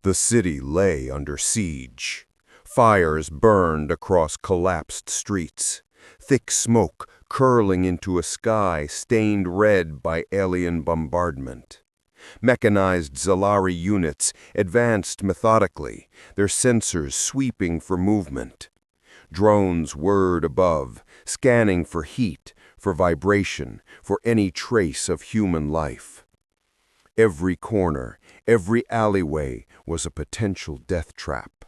The city lay under siege. Fires burned across collapsed streets, thick smoke curling into a sky stained red by alien bombardment. Mechanized Zalari units advanced methodically, their sensors sweeping for movement. Drones whirred above, scanning for heat, for vibration, for any trace of human life. Every corner, every alleyway was a potential death trap.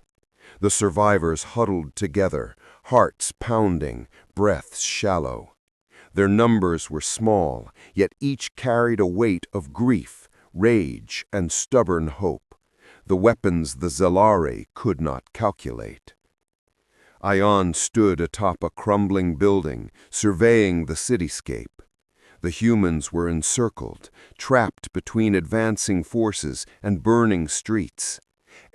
The survivors huddled together, hearts pounding, breaths shallow. Their numbers were small, yet each carried a weight of grief, rage, and stubborn hope, the weapons the Zalari could not calculate. Ion stood atop a crumbling building, surveying the cityscape. The humans were encircled, trapped between advancing forces and burning streets.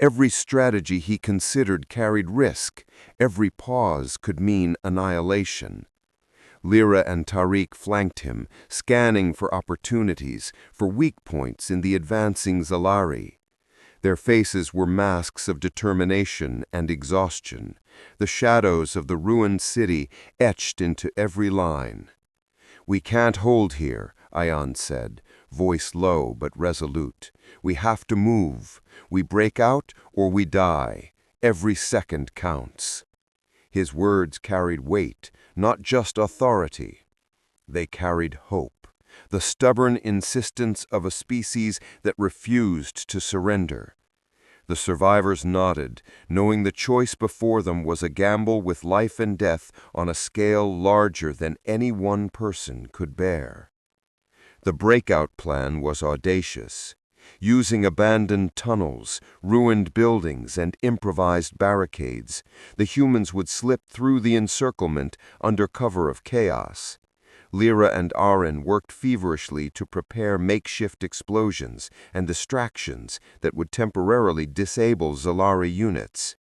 Every strategy he considered carried risk. Every pause could mean annihilation. Lyra and Tariq flanked him, scanning for opportunities, for weak points in the advancing Zalari. Their faces were masks of determination and exhaustion, the shadows of the ruined city etched into every line. "We can't hold here," Ion said, voice low but resolute. "We have to move. We break out or we die. Every second counts." His words carried weight, not just authority. They carried hope, the stubborn insistence of a species that refused to surrender. The survivors nodded, knowing the choice before them was a gamble with life and death on a scale larger than any one person could bear. The breakout plan was audacious. Using abandoned tunnels, ruined buildings, and improvised barricades, the humans would slip through the encirclement under cover of chaos. Lyra and Aren worked feverishly to prepare makeshift explosions and distractions that would temporarily disable Zalari units.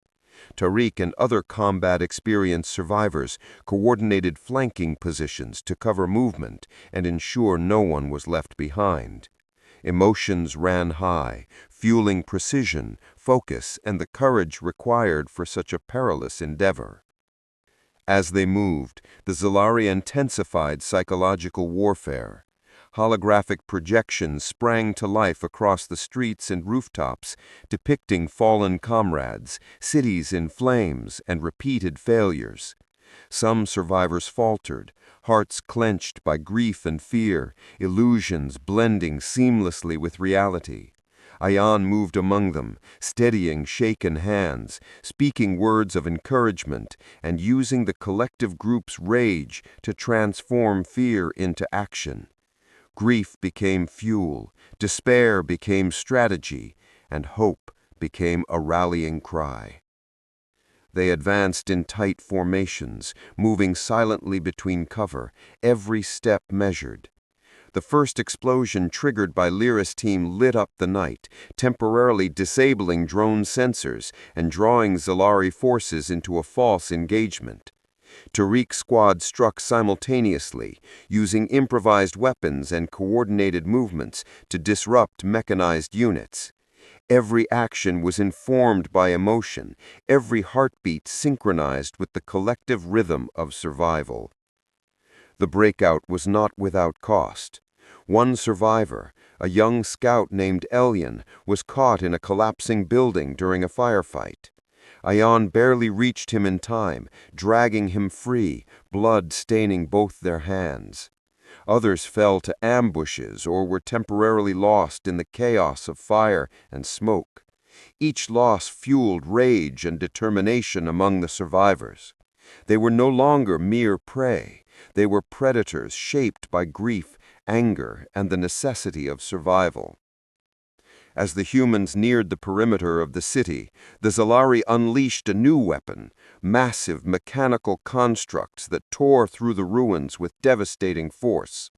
Tariq and other combat-experienced survivors coordinated flanking positions to cover movement and ensure no one was left behind. Emotions ran high, fueling precision, focus, and the courage required for such a perilous endeavor. As they moved, the Zalari intensified psychological warfare. Holographic projections sprang to life across the streets and rooftops, depicting fallen comrades, cities in flames, and repeated failures. Some survivors faltered, hearts clenched by grief and fear, illusions blending seamlessly with reality. Ion moved among them, steadying shaken hands, speaking words of encouragement, and using the collective group's rage to transform fear into action. Grief became fuel, despair became strategy, and hope became a rallying cry. They advanced in tight formations, moving silently between cover, every step measured. The first explosion triggered by Lyra's team lit up the night, temporarily disabling drone sensors and drawing Zalari forces into a false engagement. Tariq's squad struck simultaneously, using improvised weapons and coordinated movements to disrupt mechanized units. Every action was informed by emotion, every heartbeat synchronized with the collective rhythm of survival. The breakout was not without cost. One survivor, a young scout named Elian, was caught in a collapsing building during a firefight. Ion barely reached him in time, dragging him free, blood staining both their hands. Others fell to ambushes or were temporarily lost in the chaos of fire and smoke. Each loss fueled rage and determination among the survivors. They were no longer mere prey. They were predators shaped by grief, anger, and the necessity of survival. As the humans neared the perimeter of the city, the Zalari unleashed a new weapon, massive mechanical constructs that tore through the ruins with devastating force.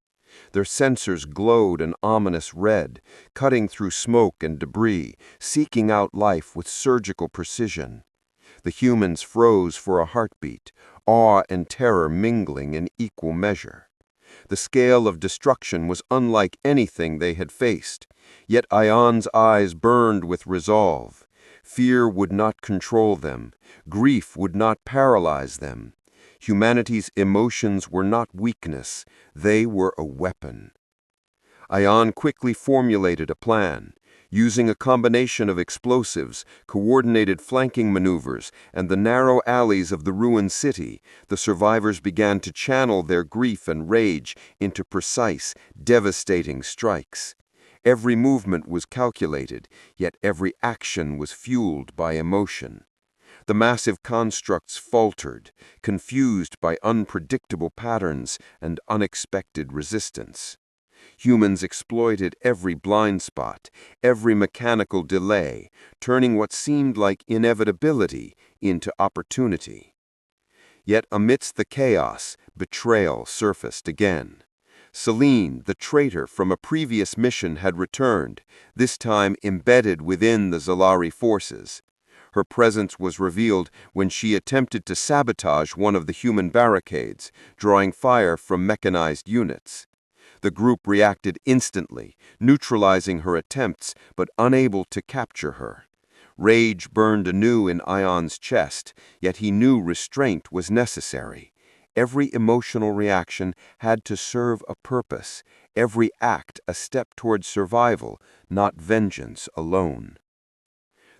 Their sensors glowed an ominous red, cutting through smoke and debris, seeking out life with surgical precision. The humans froze for a heartbeat, awe and terror mingling in equal measure. The scale of destruction was unlike anything they had faced, yet Ion's eyes burned with resolve. Fear would not control them. Grief would not paralyze them. Humanity's emotions were not weakness. They were a weapon. Ion quickly formulated a plan. Using a combination of explosives, coordinated flanking maneuvers, and the narrow alleys of the ruined city, the survivors began to channel their grief and rage into precise, devastating strikes. Every movement was calculated, yet every action was fueled by emotion. The massive constructs faltered, confused by unpredictable patterns and unexpected resistance. Humans exploited every blind spot, every mechanical delay, turning what seemed like inevitability into opportunity. Yet amidst the chaos, betrayal surfaced again. Selene, the traitor from a previous mission, had returned, this time embedded within the Zalari forces. Her presence was revealed when she attempted to sabotage one of the human barricades, drawing fire from mechanized units. The group reacted instantly, neutralizing her attempts but unable to capture her. Rage burned anew in Ion's chest, yet he knew restraint was necessary. Every emotional reaction had to serve a purpose, every act a step toward survival, not vengeance alone.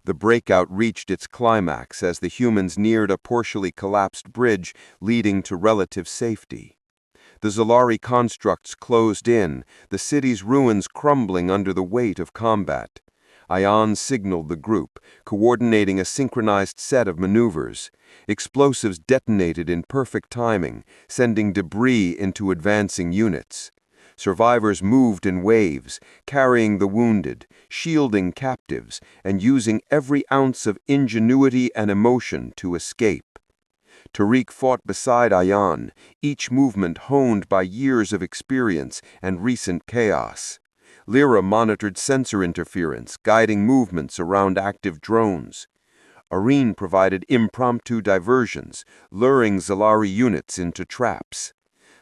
The breakout reached its climax as the humans neared a partially collapsed bridge leading to relative safety. The Zalari constructs closed in, the city's ruins crumbling under the weight of combat. Ion signaled the group, coordinating a synchronized set of maneuvers. Explosives detonated in perfect timing, sending debris into advancing units. Survivors moved in waves, carrying the wounded, shielding captives, and using every ounce of ingenuity and emotion to escape. Tariq fought beside Ion, each movement honed by years of experience and recent chaos. Lyra monitored sensor interference, guiding movements around active drones. Irene provided impromptu diversions, luring Zalari units into traps.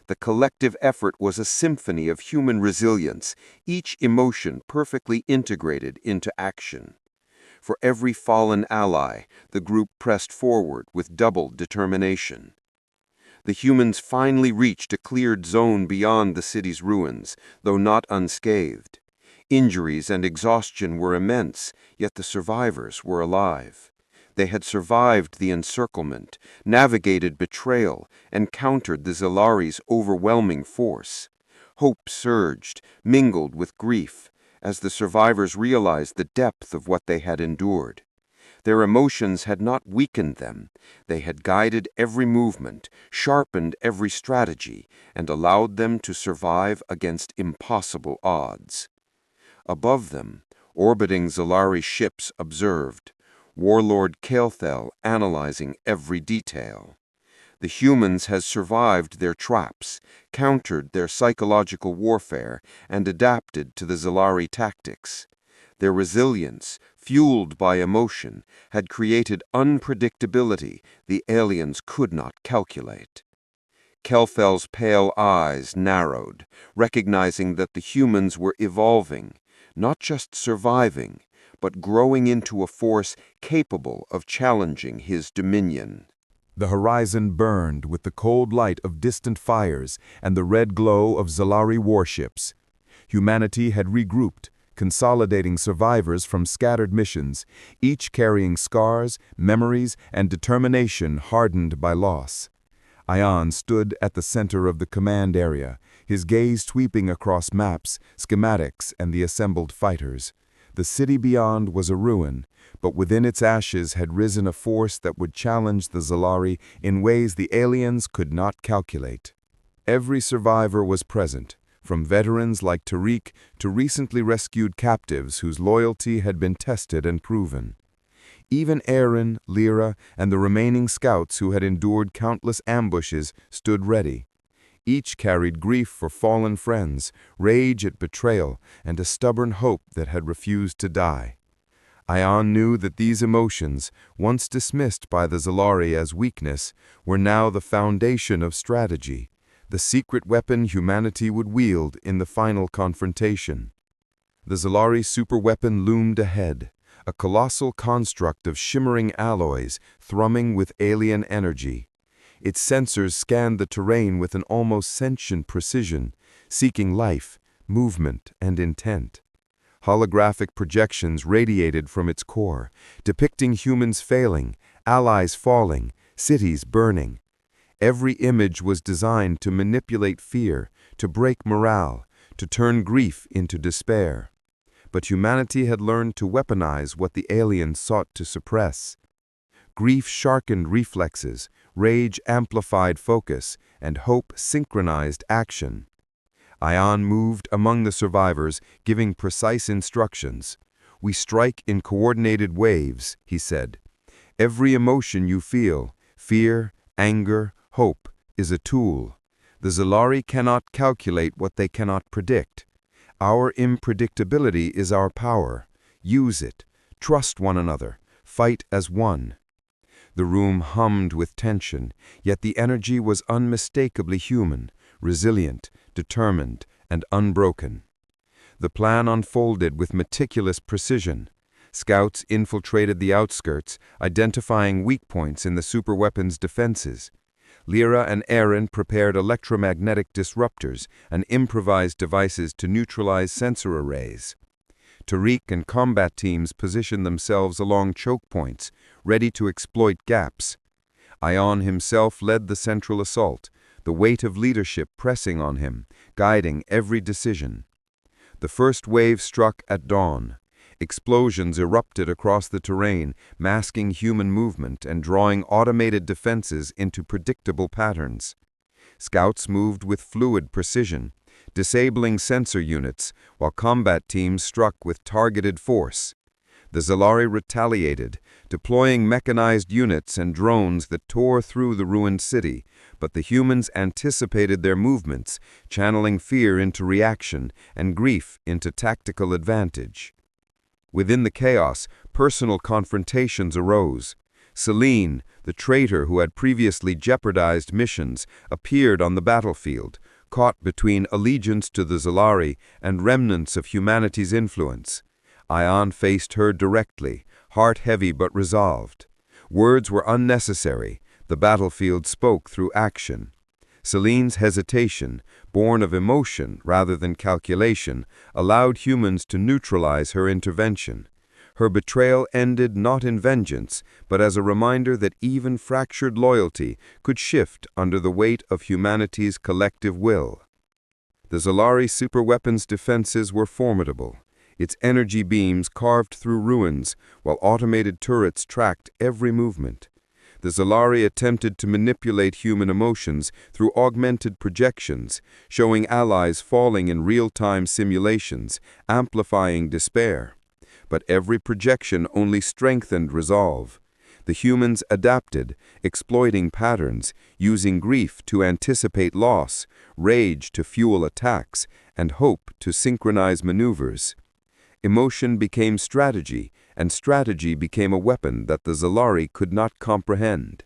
The collective effort was a symphony of human resilience, each emotion perfectly integrated into action. For every fallen ally, the group pressed forward with double determination. The humans finally reached a cleared zone beyond the city's ruins, though not unscathed. Injuries and exhaustion were immense, yet the survivors were alive. They had survived the encirclement, navigated betrayal, and countered the Zalari's overwhelming force. Hope surged, mingled with grief, as the survivors realized the depth of what they had endured. Their emotions had not weakened them. They had guided every movement, sharpened every strategy, and allowed them to survive against impossible odds. Above them, orbiting Zalari ships observed, Warlord Kael'thel analyzing every detail. The humans had survived their traps, countered their psychological warfare, and adapted to the Zalari tactics. Their resilience, fueled by emotion, had created unpredictability the aliens could not calculate. Kael'thel's pale eyes narrowed, recognizing that the humans were evolving, not just surviving, but growing into a force capable of challenging his dominion. The horizon burned with the cold light of distant fires and the red glow of Zalari warships. Humanity had regrouped, consolidating survivors from scattered missions, each carrying scars, memories, and determination hardened by loss. Ion stood at the center of the command area, his gaze sweeping across maps, schematics, and the assembled fighters. The city beyond was a ruin, but within its ashes had risen a force that would challenge the Zalari in ways the aliens could not calculate. Every survivor was present, from veterans like Tariq to recently rescued captives whose loyalty had been tested and proven. Even Aaron, Lyra, and the remaining scouts who had endured countless ambushes stood ready. Each carried grief for fallen friends, rage at betrayal, and a stubborn hope that had refused to die. Ion knew that these emotions, once dismissed by the Zalari as weakness, were now the foundation of strategy, the secret weapon humanity would wield in the final confrontation. The Zalari superweapon loomed ahead, a colossal construct of shimmering alloys thrumming with alien energy. Its sensors scanned the terrain with an almost sentient precision, seeking life, movement, and intent. Holographic projections radiated from its core, depicting humans failing, allies falling, cities burning. Every image was designed to manipulate fear, to break morale, to turn grief into despair. But humanity had learned to weaponize what the aliens sought to suppress. Grief sharpened reflexes, rage amplified focus, and hope synchronized action. Ion moved among the survivors, giving precise instructions. "We strike in coordinated waves," he said. "Every emotion you feel, fear, anger, hope, is a tool. The Zalari cannot calculate what they cannot predict. Our unpredictability is our power. Use it. Trust one another. Fight as one." The room hummed with tension, yet the energy was unmistakably human, resilient, determined, and unbroken. The plan unfolded with meticulous precision. Scouts infiltrated the outskirts, identifying weak points in the superweapons' defenses. Lyra and Aaron prepared electromagnetic disruptors and improvised devices to neutralize sensor arrays. Tariq and combat teams positioned themselves along choke points, ready to exploit gaps. Ion himself led the central assault, the weight of leadership pressing on him, guiding every decision. The first wave struck at dawn. Explosions erupted across the terrain, masking human movement and drawing automated defenses into predictable patterns. Scouts moved with fluid precision, disabling sensor units, while combat teams struck with targeted force. The Zalari retaliated, deploying mechanized units and drones that tore through the ruined city, but the humans anticipated their movements, channeling fear into reaction and grief into tactical advantage. Within the chaos, personal confrontations arose. Selene, the traitor who had previously jeopardized missions, appeared on the battlefield, caught between allegiance to the Zalari and remnants of humanity's influence. Ion faced her directly, heart heavy but resolved. Words were unnecessary. The battlefield spoke through action. Selene's hesitation, born of emotion rather than calculation, allowed humans to neutralize her intervention. Her betrayal ended not in vengeance, but as a reminder that even fractured loyalty could shift under the weight of humanity's collective will. The Zalari superweapons defenses were formidable. Its energy beams carved through ruins, while automated turrets tracked every movement. The Zalari attempted to manipulate human emotions through augmented projections, showing allies falling in real-time simulations, amplifying despair. But every projection only strengthened resolve. The humans adapted, exploiting patterns, using grief to anticipate loss, rage to fuel attacks, and hope to synchronize maneuvers. Emotion became strategy, and strategy became a weapon that the Zalari could not comprehend.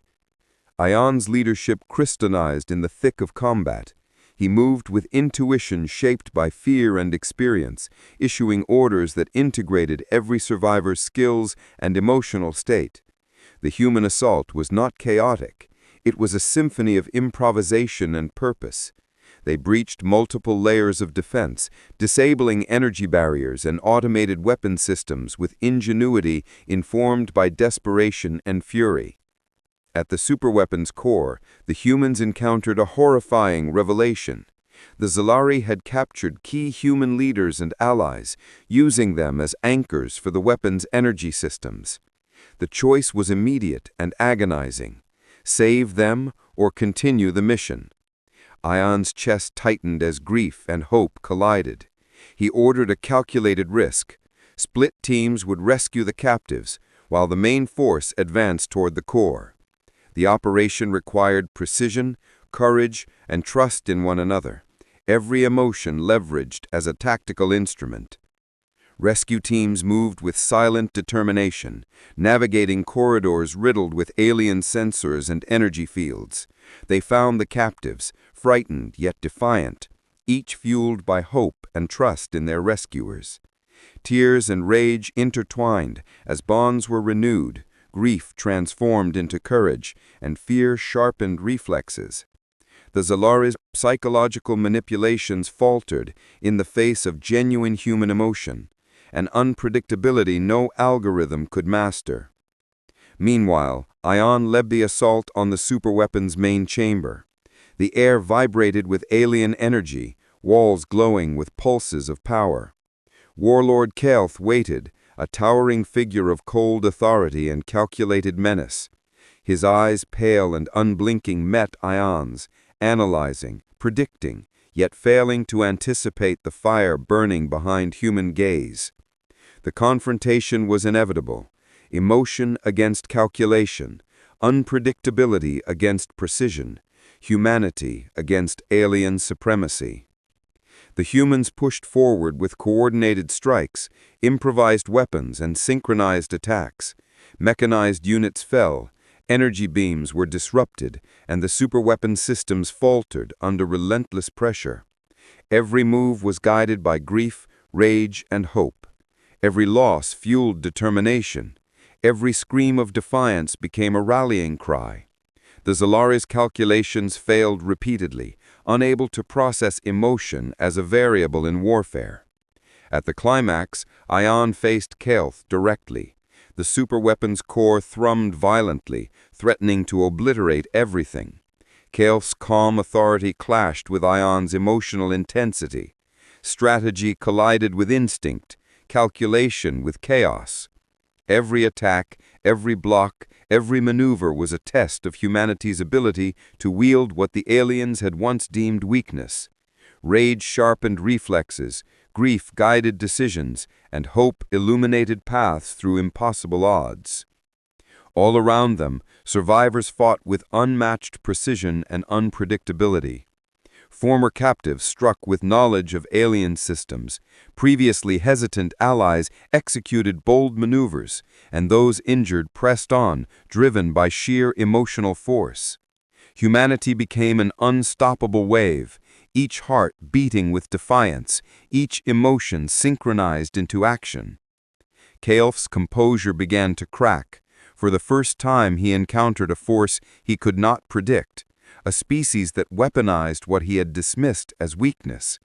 Ion's leadership crystallized in the thick of combat. He moved with intuition shaped by fear and experience, issuing orders that integrated every survivor's skills and emotional state. The human assault was not chaotic. It was a symphony of improvisation and purpose. They breached multiple layers of defense, disabling energy barriers and automated weapon systems with ingenuity informed by desperation and fury. At the superweapon's core, the humans encountered a horrifying revelation. The Zalari had captured key human leaders and allies, using them as anchors for the weapon's energy systems. The choice was immediate and agonizing: save them or continue the mission. Ion's chest tightened as grief and hope collided. He ordered a calculated risk. Split teams would rescue the captives, while the main force advanced toward the core. The operation required precision, courage, and trust in one another, every emotion leveraged as a tactical instrument. Rescue teams moved with silent determination, navigating corridors riddled with alien sensors and energy fields. They found the captives, frightened yet defiant, each fueled by hope and trust in their rescuers. Tears and rage intertwined as bonds were renewed, grief transformed into courage, and fear sharpened reflexes. The Zalaris' psychological manipulations faltered in the face of genuine human emotion, an unpredictability no algorithm could master. Meanwhile, Ion led the assault on the superweapon's main chamber. The air vibrated with alien energy, walls glowing with pulses of power. Warlord Kael'th waited, a towering figure of cold authority and calculated menace. His eyes, pale and unblinking, met Ion's, analyzing, predicting, yet failing to anticipate the fire burning behind human gaze. The confrontation was inevitable. Emotion against calculation, unpredictability against precision, humanity against alien supremacy. The humans pushed forward with coordinated strikes, improvised weapons, and synchronized attacks. Mechanized units fell, energy beams were disrupted, and the superweapon systems faltered under relentless pressure. Every move was guided by grief, rage, and hope. Every loss fueled determination. Every scream of defiance became a rallying cry. The Zalaris' calculations failed repeatedly, unable to process emotion as a variable in warfare. At the climax, Ion faced Kael'th directly. The superweapon's core thrummed violently, threatening to obliterate everything. Kael'th's calm authority clashed with Ion's emotional intensity. Strategy collided with instinct, calculation with chaos. Every attack, every block, every maneuver was a test of humanity's ability to wield what the aliens had once deemed weakness. Rage sharpened reflexes, grief guided decisions, and hope illuminated paths through impossible odds. All around them, survivors fought with unmatched precision and unpredictability. Former captives struck with knowledge of alien systems. Previously hesitant allies executed bold maneuvers, and those injured pressed on, driven by sheer emotional force. Humanity became an unstoppable wave, each heart beating with defiance, each emotion synchronized into action. Kael'th's composure began to crack. For the first time he encountered a force he could not predict, a species that weaponized what he had dismissed as weakness.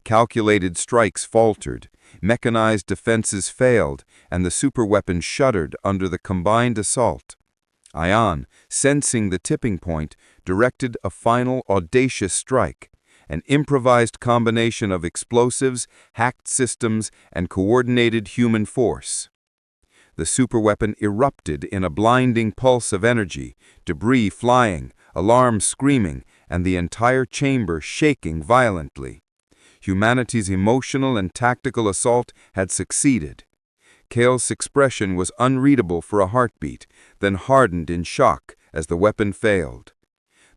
Calculated strikes faltered, mechanized defenses failed, and the superweapon shuddered under the combined assault. Ion, sensing the tipping point, directed a final audacious strike, an improvised combination of explosives, hacked systems, and coordinated human force. The superweapon erupted in a blinding pulse of energy, debris flying, alarms screaming, and the entire chamber shaking violently. Humanity's emotional and tactical assault had succeeded. Kael'th's expression was unreadable for a heartbeat, then hardened in shock as the weapon failed.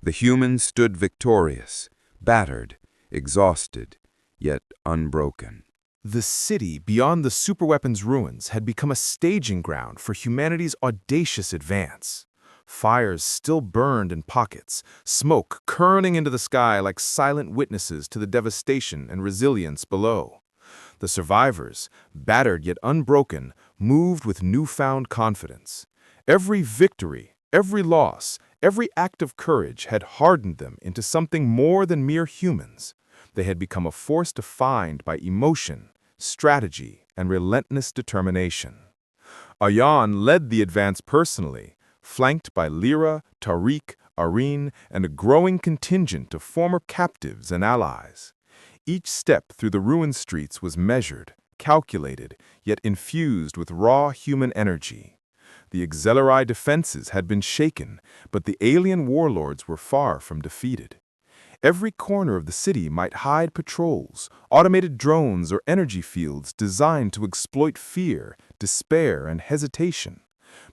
The humans stood victorious, battered, exhausted, yet unbroken. The city beyond the superweapon's ruins had become a staging ground for humanity's audacious advance. Fires still burned in pockets, smoke curling into the sky like silent witnesses to the devastation and resilience below. The survivors, battered yet unbroken, moved with newfound confidence. Every victory, every loss, every act of courage had hardened them into something more than mere humans. They had become a force defined by emotion, strategy, and relentless determination. Ion led the advance personally, flanked by Lyra, Tariq, Areen, and a growing contingent of former captives and allies. Each step through the ruined streets was measured, calculated, yet infused with raw human energy. The Exceleri defenses had been shaken, but the alien warlords were far from defeated. Every corner of the city might hide patrols, automated drones, or energy fields designed to exploit fear, despair, and hesitation.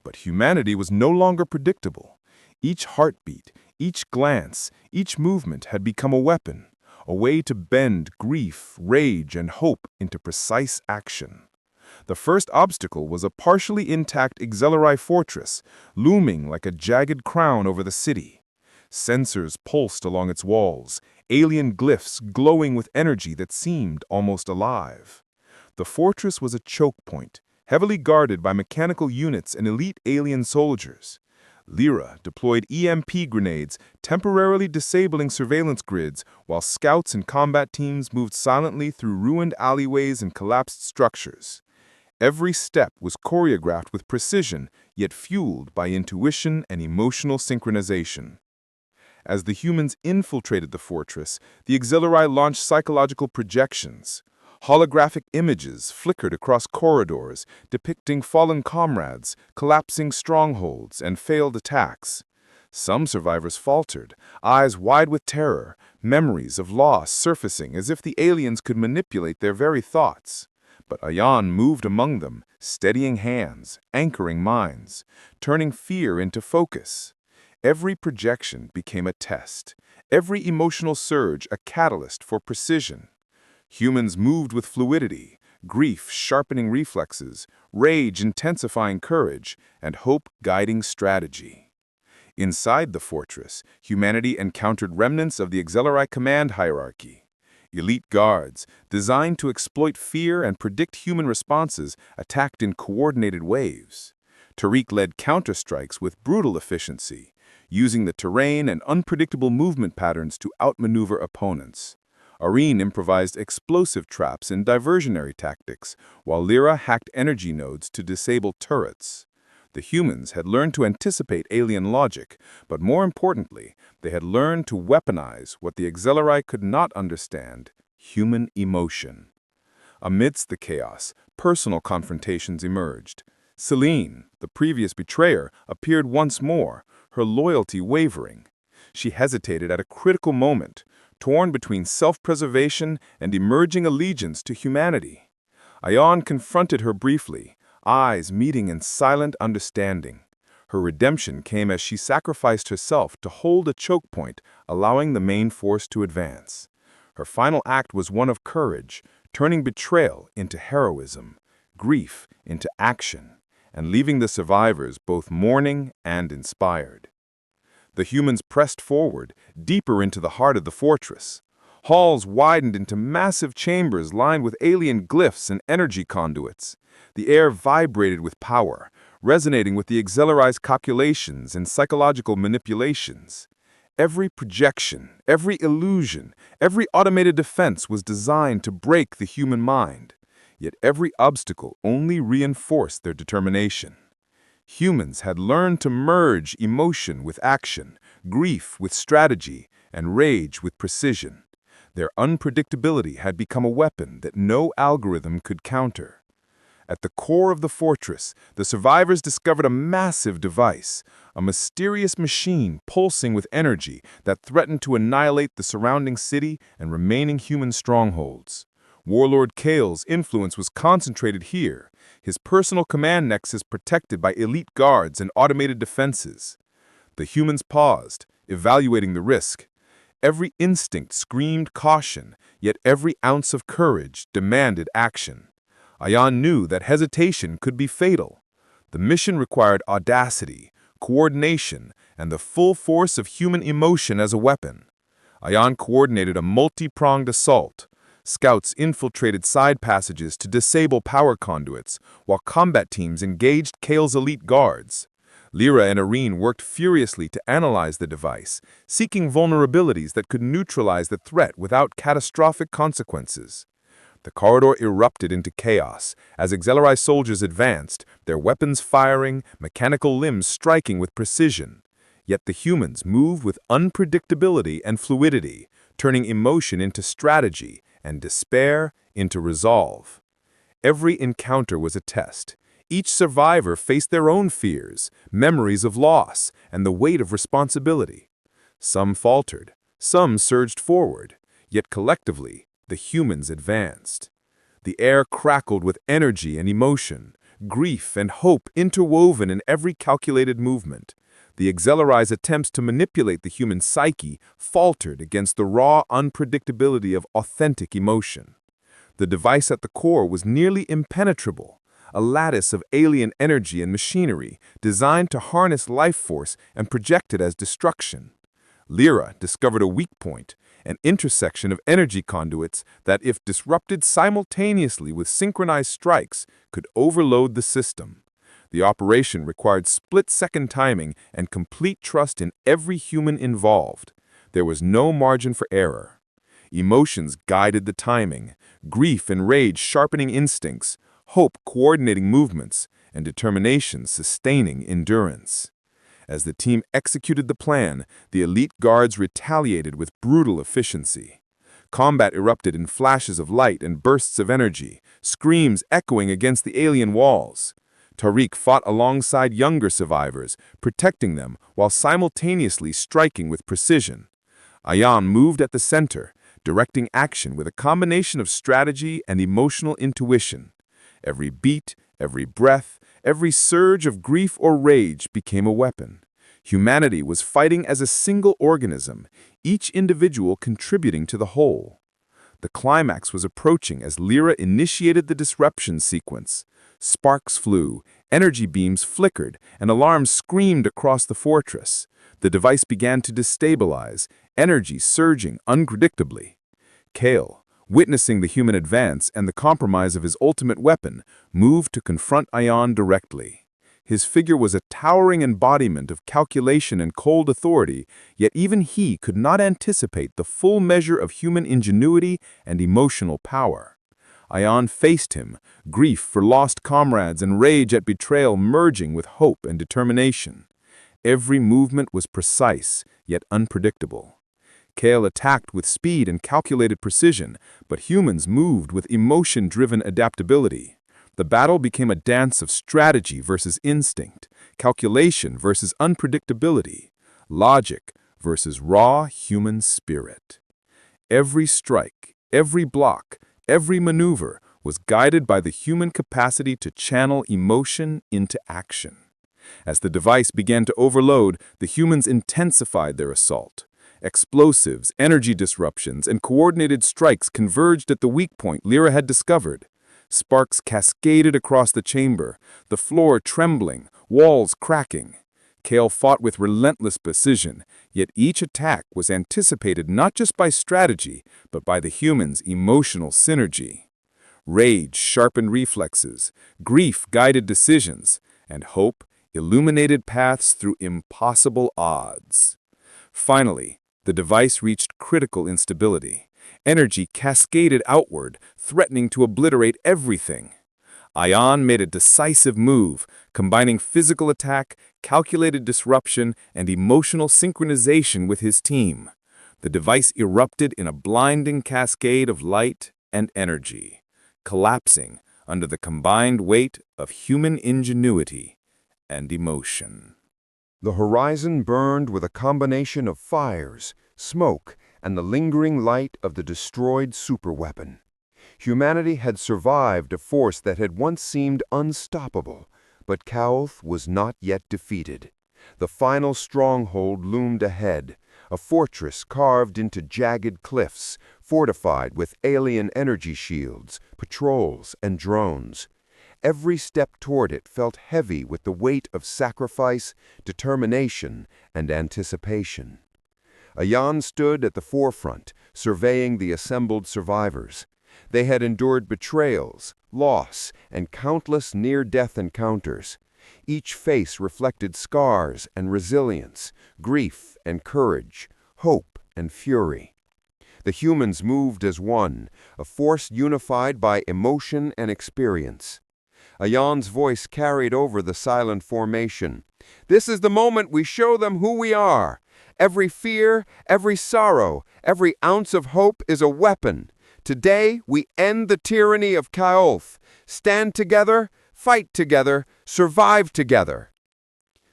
But humanity was no longer predictable. Each heartbeat, each glance, each movement had become a weapon, a way to bend grief, rage, and hope into precise action. The first obstacle was a partially intact Exceleri fortress, looming like a jagged crown over the city. Sensors pulsed along its walls, alien glyphs glowing with energy that seemed almost alive. The fortress was a choke point, heavily guarded by mechanical units and elite alien soldiers. Lyra deployed EMP grenades, temporarily disabling surveillance grids, while scouts and combat teams moved silently through ruined alleyways and collapsed structures. Every step was choreographed with precision, yet fueled by intuition and emotional synchronization. As the humans infiltrated the fortress, the auxiliary launched psychological projections. Holographic images flickered across corridors, depicting fallen comrades, collapsing strongholds, and failed attacks. Some survivors faltered, eyes wide with terror, memories of loss surfacing as if the aliens could manipulate their very thoughts. But Ayan moved among them, steadying hands, anchoring minds, turning fear into focus. Every projection became a test, every emotional surge a catalyst for precision. Humans moved with fluidity, grief sharpening reflexes, rage intensifying courage, and hope guiding strategy. Inside the fortress, humanity encountered remnants of the auxiliary command hierarchy. Elite guards, designed to exploit fear and predict human responses, attacked in coordinated waves. Tariq led counterstrikes with brutal efficiency, using the terrain and unpredictable movement patterns to outmaneuver opponents. Areen improvised explosive traps and diversionary tactics, while Lyra hacked energy nodes to disable turrets. The humans had learned to anticipate alien logic, but more importantly, they had learned to weaponize what the auxiliary could not understand: human emotion. Amidst the chaos, personal confrontations emerged. Celine, the previous betrayer, appeared once more, her loyalty wavering. She hesitated at a critical moment, torn between self-preservation and emerging allegiance to humanity. Ayan confronted her briefly, eyes meeting in silent understanding. Her redemption came as she sacrificed herself to hold a choke point, allowing the main force to advance. Her final act was one of courage, turning betrayal into heroism, grief into action, and leaving the survivors both mourning and inspired. The humans pressed forward, deeper into the heart of the fortress. Halls widened into massive chambers lined with alien glyphs and energy conduits. The air vibrated with power, resonating with the auxiliary's calculations and psychological manipulations. Every projection, every illusion, every automated defense was designed to break the human mind. Yet every obstacle only reinforced their determination. Humans had learned to merge emotion with action, grief with strategy, and rage with precision. Their unpredictability had become a weapon that no algorithm could counter. At the core of the fortress, the survivors discovered a massive device, a mysterious machine pulsing with energy that threatened to annihilate the surrounding city and remaining human strongholds. Warlord Kale's influence was concentrated here, his personal command nexus protected by elite guards and automated defenses. The humans paused, evaluating the risk. Every instinct screamed caution, yet every ounce of courage demanded action. Ayan knew that hesitation could be fatal. The mission required audacity, coordination, and the full force of human emotion as a weapon. Ayan coordinated a multi-pronged assault. Scouts infiltrated side passages to disable power conduits, while combat teams engaged Kale's elite guards. Lyra and Areen worked furiously to analyze the device, seeking vulnerabilities that could neutralize the threat without catastrophic consequences. The corridor erupted into chaos as auxiliary soldiers advanced, their weapons firing, mechanical limbs striking with precision. Yet the humans moved with unpredictability and fluidity, turning emotion into strategy and despair into resolve. Every encounter was a test. Each survivor faced their own fears, memories of loss, and the weight of responsibility. Some faltered, some surged forward, yet collectively, the humans advanced. The air crackled with energy and emotion, grief and hope interwoven in every calculated movement. The auxiliary's attempts to manipulate the human psyche faltered against the raw unpredictability of authentic emotion. The device at the core was nearly impenetrable, a lattice of alien energy and machinery designed to harness life force and project it as destruction. Lyra discovered a weak point, an intersection of energy conduits that, if disrupted simultaneously with synchronized strikes, could overload the system. The operation required split-second timing and complete trust in every human involved. There was no margin for error. Emotions guided the timing, grief and rage sharpening instincts, hope coordinating movements, and determination sustaining endurance. As the team executed the plan, the elite guards retaliated with brutal efficiency. Combat erupted in flashes of light and bursts of energy, screams echoing against the alien walls. Tariq fought alongside younger survivors, protecting them while simultaneously striking with precision. Ayan moved at the center, directing action with a combination of strategy and emotional intuition. Every beat, every breath, every surge of grief or rage became a weapon. Humanity was fighting as a single organism, each individual contributing to the whole. The climax was approaching as Lyra initiated the disruption sequence. Sparks flew, energy beams flickered, and alarms screamed across the fortress. The device began to destabilize, energy surging unpredictably. Kale, witnessing the human advance and the compromise of his ultimate weapon, moved to confront Ayan directly. His figure was a towering embodiment of calculation and cold authority, yet even he could not anticipate the full measure of human ingenuity and emotional power. Ayan faced him, grief for lost comrades and rage at betrayal merging with hope and determination. Every movement was precise, yet unpredictable. Kale attacked with speed and calculated precision, but humans moved with emotion-driven adaptability. The battle became a dance of strategy versus instinct, calculation versus unpredictability, logic versus raw human spirit. Every strike, every block, every maneuver was guided by the human capacity to channel emotion into action. As the device began to overload, the humans intensified their assault. Explosives, energy disruptions, and coordinated strikes converged at the weak point Lyra had discovered. Sparks cascaded across the chamber, the floor trembling, walls cracking. Kale fought with relentless precision, yet each attack was anticipated not just by strategy, but by the human's emotional synergy. Rage sharpened reflexes, grief guided decisions, and hope illuminated paths through impossible odds. Finally, the device reached critical instability. Energy cascaded outward, threatening to obliterate everything. Ayan made a decisive move, combining physical attack, calculated disruption, and emotional synchronization with his team. The device erupted in a blinding cascade of light and energy, collapsing under the combined weight of human ingenuity and emotion. The horizon burned with a combination of fires, smoke, and the lingering light of the destroyed superweapon. Humanity had survived a force that had once seemed unstoppable, but Kaoth was not yet defeated. The final stronghold loomed ahead, a fortress carved into jagged cliffs, fortified with alien energy shields, patrols, and drones. Every step toward it felt heavy with the weight of sacrifice, determination, and anticipation. Ayan stood at the forefront, surveying the assembled survivors. They had endured betrayals, loss, and countless near-death encounters. Each face reflected scars and resilience, grief and courage, hope and fury. The humans moved as one, a force unified by emotion and experience. Ayan's voice carried over the silent formation. "This is the moment we show them who we are. Every fear, every sorrow, every ounce of hope is a weapon. Today, we end the tyranny of Kaoth. Stand together, fight together, survive together."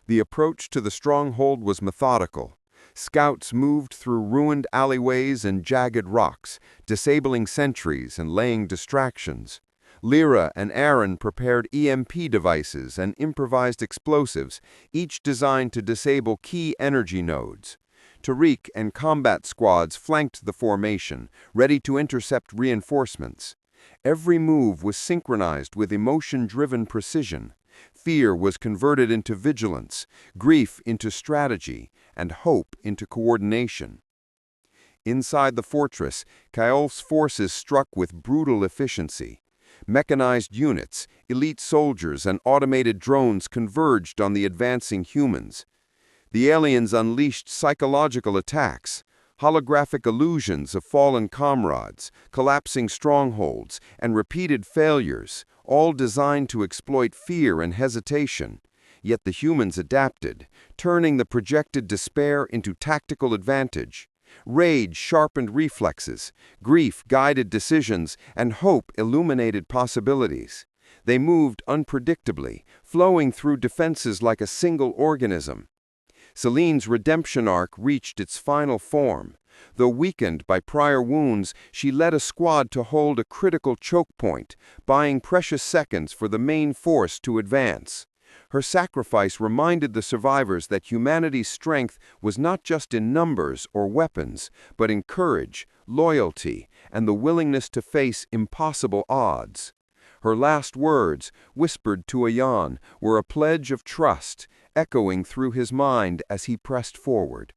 The approach to the stronghold was methodical. Scouts moved through ruined alleyways and jagged rocks, disabling sentries and laying distractions. Lyra and Aaron prepared EMP devices and improvised explosives, each designed to disable key energy nodes. Tariq and combat squads flanked the formation, ready to intercept reinforcements. Every move was synchronized with emotion-driven precision. Fear was converted into vigilance, grief into strategy, and hope into coordination. Inside the fortress, Kaol's forces struck with brutal efficiency. Mechanized units, elite soldiers, and automated drones converged on the advancing humans. The aliens unleashed psychological attacks, holographic illusions of fallen comrades, collapsing strongholds, and repeated failures, all designed to exploit fear and hesitation. Yet the humans adapted, turning the projected despair into tactical advantage. Rage sharpened reflexes, grief guided decisions, and hope illuminated possibilities. They moved unpredictably, flowing through defenses like a single organism. Celine's redemption arc reached its final form. Though weakened by prior wounds, she led a squad to hold a critical choke point, buying precious seconds for the main force to advance. Her sacrifice reminded the survivors that humanity's strength was not just in numbers or weapons, but in courage, loyalty, and the willingness to face impossible odds. Her last words, whispered to Ayan, were a pledge of trust, echoing through his mind as he pressed forward.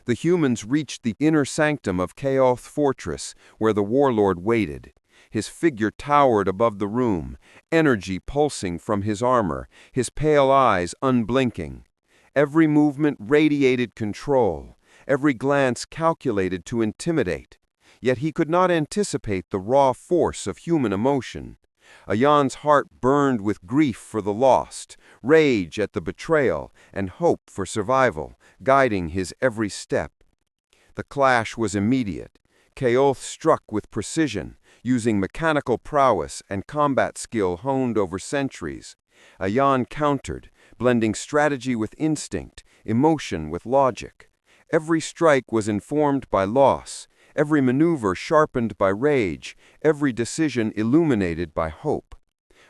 The humans reached the inner sanctum of Kaoth Fortress, where the warlord waited. His figure towered above the room, energy pulsing from his armor, his pale eyes unblinking. Every movement radiated control, every glance calculated to intimidate. Yet he could not anticipate the raw force of human emotion. Ayan's heart burned with grief for the lost, rage at the betrayal, and hope for survival, guiding his every step. The clash was immediate. Kaoth struck with precision, using mechanical prowess and combat skill honed over centuries. Ayan countered, blending strategy with instinct, emotion with logic. Every strike was informed by loss, every maneuver sharpened by rage, every decision illuminated by hope.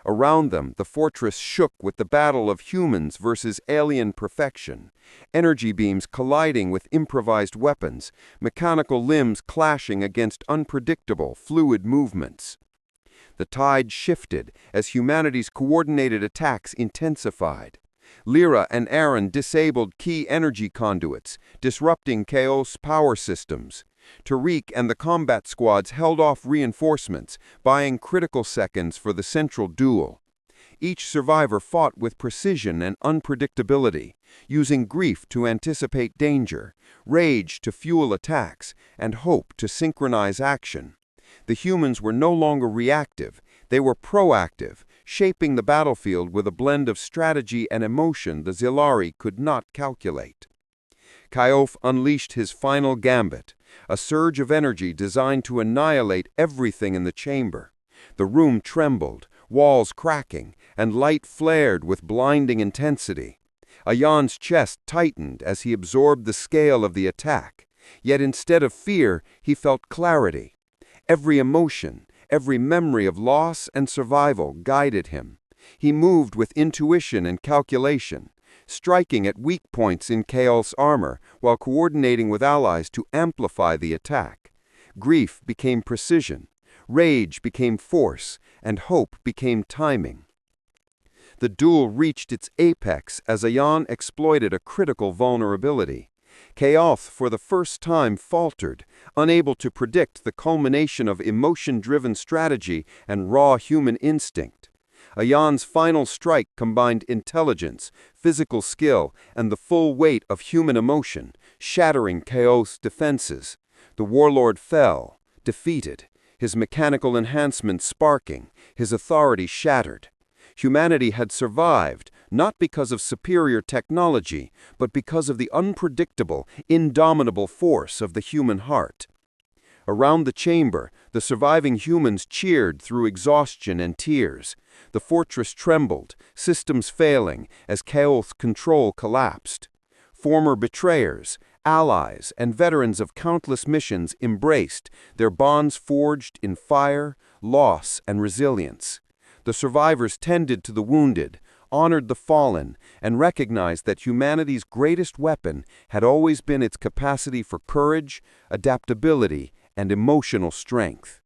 Around them, the fortress shook with the battle of humans versus alien perfection, energy beams colliding with improvised weapons, mechanical limbs clashing against unpredictable, fluid movements. The tide shifted as humanity's coordinated attacks intensified. Lyra and Aaron disabled key energy conduits, disrupting Kao's power systems. Tariq and the combat squads held off reinforcements, buying critical seconds for the central duel. Each survivor fought with precision and unpredictability, using grief to anticipate danger, rage to fuel attacks, and hope to synchronize action. The humans were no longer reactive, they were proactive, shaping the battlefield with a blend of strategy and emotion the Zilari could not calculate. Kaof unleashed his final gambit, a surge of energy designed to annihilate everything in the chamber. The room trembled, walls cracking, and light flared with blinding intensity. Ayan's chest tightened as he absorbed the scale of the attack, yet instead of fear, he felt clarity. Every emotion, every memory of loss and survival guided him. He moved with intuition and calculation, striking at weak points in Kaol's armor while coordinating with allies to amplify the attack. Grief became precision, rage became force, and hope became timing. The duel reached its apex as Ayan exploited a critical vulnerability. Kaoth for the first time faltered, unable to predict the culmination of emotion-driven strategy and raw human instinct. Ayan's final strike combined intelligence, physical skill, and the full weight of human emotion, shattering Kaoth's defenses. The warlord fell, defeated, his mechanical enhancements sparking, his authority shattered. Humanity had survived, not because of superior technology, but because of the unpredictable, indomitable force of the human heart. Around the chamber, the surviving humans cheered through exhaustion and tears. The fortress trembled, systems failing, as Kaoth's control collapsed. Former betrayers, allies, and veterans of countless missions embraced, their bonds forged in fire, loss, and resilience. The survivors tended to the wounded, honored the fallen, and recognized that humanity's greatest weapon had always been its capacity for courage, adaptability, and emotional strength.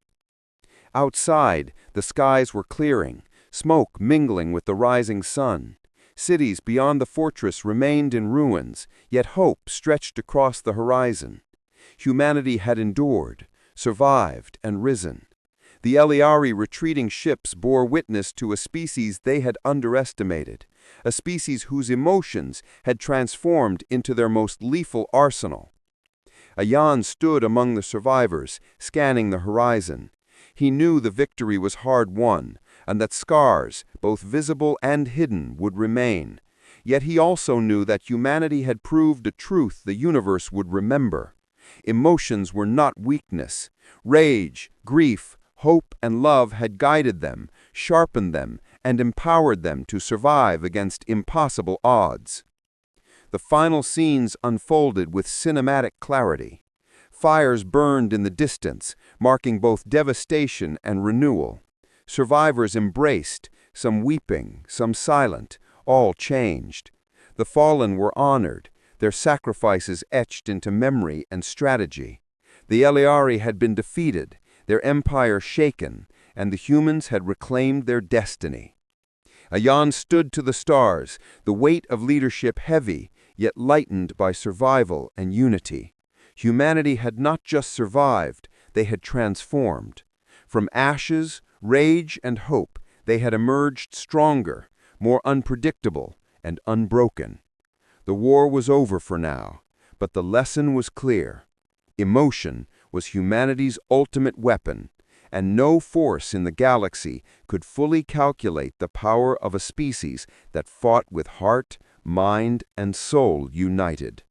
Outside, the skies were clearing, smoke mingling with the rising sun. Cities beyond the fortress remained in ruins, yet hope stretched across the horizon. Humanity had endured, survived, and risen. The Eliari retreating ships bore witness to a species they had underestimated, a species whose emotions had transformed into their most lethal arsenal. Ayan stood among the survivors, scanning the horizon. He knew the victory was hard won, and that scars, both visible and hidden, would remain. Yet he also knew that humanity had proved a truth the universe would remember. Emotions were not weakness. Rage, grief, hope, and love had guided them, sharpened them, and empowered them to survive against impossible odds. The final scenes unfolded with cinematic clarity. Fires burned in the distance, marking both devastation and renewal. Survivors embraced, some weeping, some silent, all changed. The fallen were honored, their sacrifices etched into memory and strategy. The Eliari had been defeated, their empire shaken, and the humans had reclaimed their destiny. Ayan stood to the stars, the weight of leadership heavy, yet lightened by survival and unity. Humanity had not just survived, they had transformed. From ashes, rage, and hope, they had emerged stronger, more unpredictable, and unbroken. The war was over for now, but the lesson was clear. Emotion was humanity's ultimate weapon, and no force in the galaxy could fully calculate the power of a species that fought with heart, mind, and soul united.